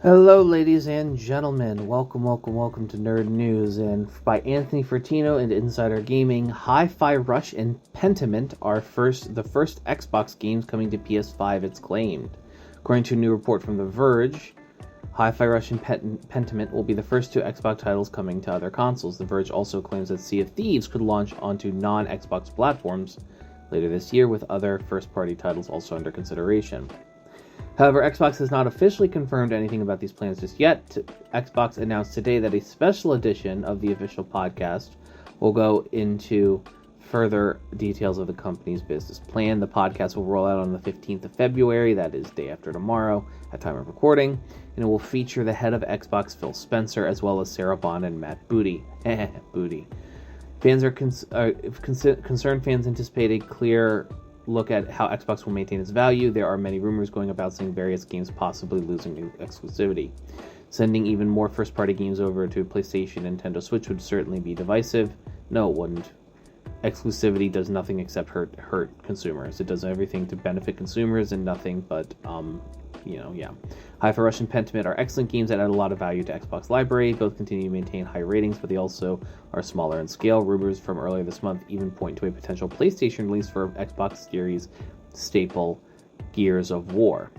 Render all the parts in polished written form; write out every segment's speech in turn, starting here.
Hello, ladies and gentlemen. Welcome to Nerd News. And by Anthony Fertino and Insider Gaming, Hi-Fi Rush and Pentiment are the first Xbox games coming to PS5, it's claimed. According to a new report from The Verge, Hi-Fi Rush and Pentiment will be the first two Xbox titles coming to other consoles. The Verge also claims that Sea of Thieves could launch onto non-Xbox platforms later this year, with other first-party titles also under consideration. However, Xbox has not officially confirmed anything about these plans just yet. Xbox announced today that a special edition of the official podcast will go into further details of the company's business plan. The podcast will roll out on the 15th of February, that is day after tomorrow, at time of recording, and it will feature the head of Xbox, Phil Spencer, as well as Sarah Bond and Matt Booty. Booty. Concerned fans anticipate a clear look at how Xbox will maintain its value. There are many rumors going about saying various games possibly losing exclusivity. Sending even more first-party games over to PlayStation and Nintendo Switch would certainly be divisive. No, it wouldn't. Exclusivity does nothing except hurt consumers. It does everything to benefit consumers and nothing but, Hi-Fi Rush and Pentiment are excellent games that add a lot of value to Xbox library. Both continue to maintain high ratings, but they also are smaller in scale. Rumors from earlier this month even point to a potential PlayStation release for Xbox Series staple Gears of War.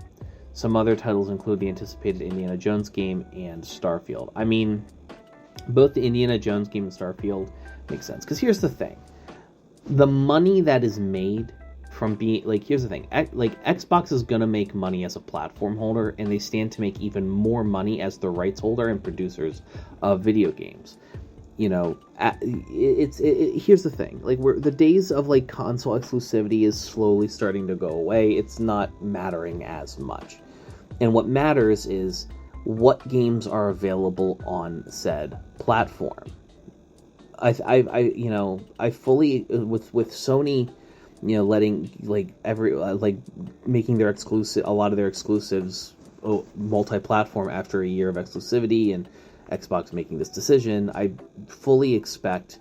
Some other titles include the anticipated Indiana Jones game and Starfield. I mean, both the Indiana Jones game and Starfield make sense. Because here's the thing. The money that is made from being, here's the thing, Xbox is gonna make money as a platform holder, and they stand to make even more money as the rights holder and producers of video games. Here's the thing, the days of console exclusivity is slowly starting to go away. It's not mattering as much, and what matters is what games are available on said platform. I fully, with Sony, letting making their a lot of their exclusives multi-platform after a year of exclusivity, and Xbox making this decision, I fully expect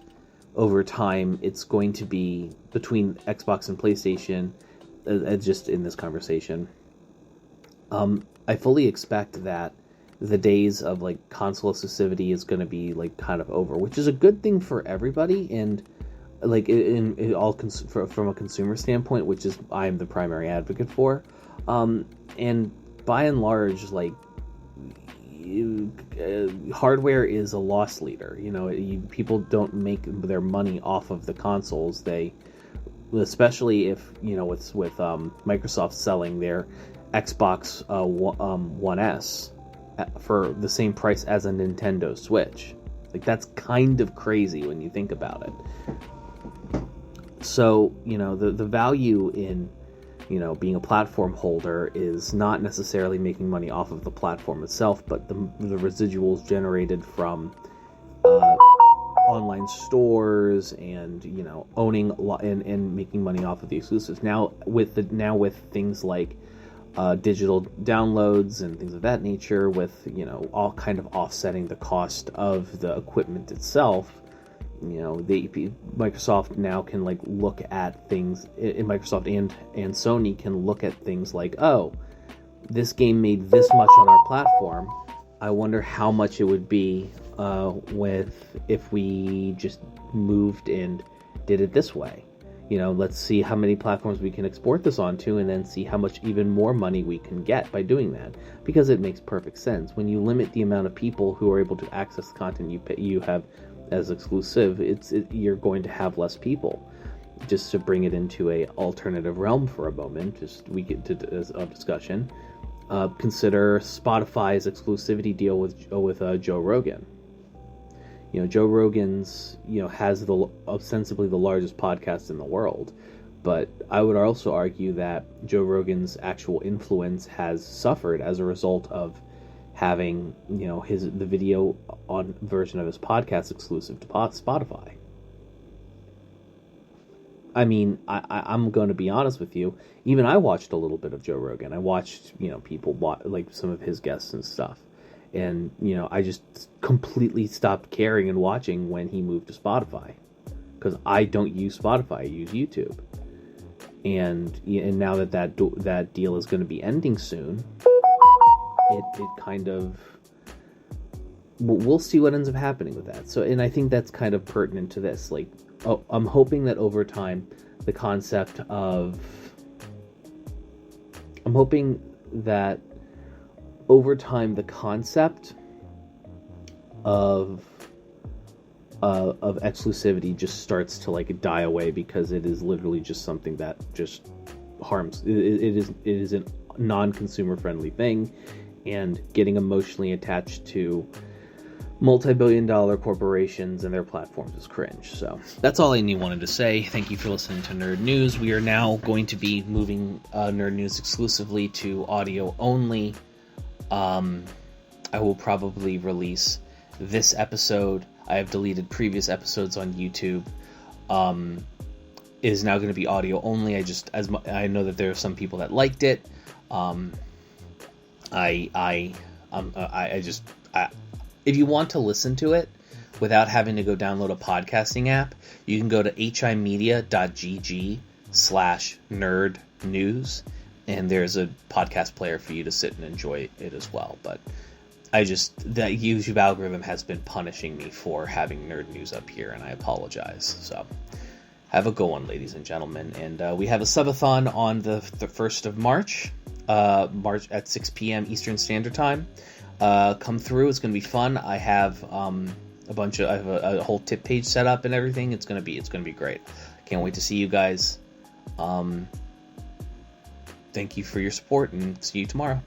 over time it's going to be between Xbox and PlayStation. Just in this conversation, I fully expect that the days of console exclusivity is going to be kind of over, which is a good thing for everybody, and from a consumer standpoint, which is I'm the primary advocate for, and by and large, hardware is a loss leader. People don't make their money off of the consoles. They, especially if with Microsoft selling their Xbox One S for the same price as a Nintendo Switch. That's kind of crazy when you think about it. So, the value in, being a platform holder is not necessarily making money off of the platform itself, but the residuals generated from online stores and, owning and making money off of the exclusives. Now with things like digital downloads and things of that nature, with all kind of offsetting the cost of the equipment itself, Microsoft now can look at things. Microsoft and Sony can look at things like, oh, this game made this much on our platform. I wonder how much it would be if we just moved and did it this way. Let's see how many platforms we can export this onto, and then see how much even more money we can get by doing that. Because it makes perfect sense. When you limit the amount of people who are able to access the content you have as exclusive, you're going to have less people. Just to bring it into a alternative realm for a moment, we get to a discussion. Consider Spotify's exclusivity deal with Joe Rogan. Joe Rogan's, has ostensibly the largest podcast in the world, but I would also argue that Joe Rogan's actual influence has suffered as a result of having, the video on version of his podcast exclusive to Spotify. I mean, I'm going to be honest with you. Even I watched a little bit of Joe Rogan. I watched, people some of his guests and stuff. And, I just completely stopped caring and watching when he moved to Spotify. Because I don't use Spotify, I use YouTube. And now that deal is going to be ending soon, it kind of, we'll see what ends up happening with that. So, and I think that's kind of pertinent to this. Like, I'm hoping that over time, the concept of, I'm hoping that over time, the concept of exclusivity just starts to like die away, because it is literally just something that just harms. It is a non-consumer friendly thing, and getting emotionally attached to multi-billion-dollar corporations and their platforms is cringe. So that's all I wanted to say. Thank you for listening to Nerd News. We are now going to be moving Nerd News exclusively to audio only. I will probably release this episode. I have deleted previous episodes on YouTube. It is now going to be audio only. I know that there are some people that liked it. If you want to listen to it without having to go download a podcasting app, you can go to himedia.gg/nerdnews, and there's a podcast player for you to sit and enjoy it as well. But the YouTube algorithm has been punishing me for having Nerd News up here, and I apologize. So have a good one, ladies and gentlemen. And we have a subathon on the 1st of March at 6 p.m. Eastern Standard Time. Come through. It's going to be fun. I have I have a whole tip page set up and everything. It's going to be great. Can't wait to see you guys. Thank you for your support, and see you tomorrow.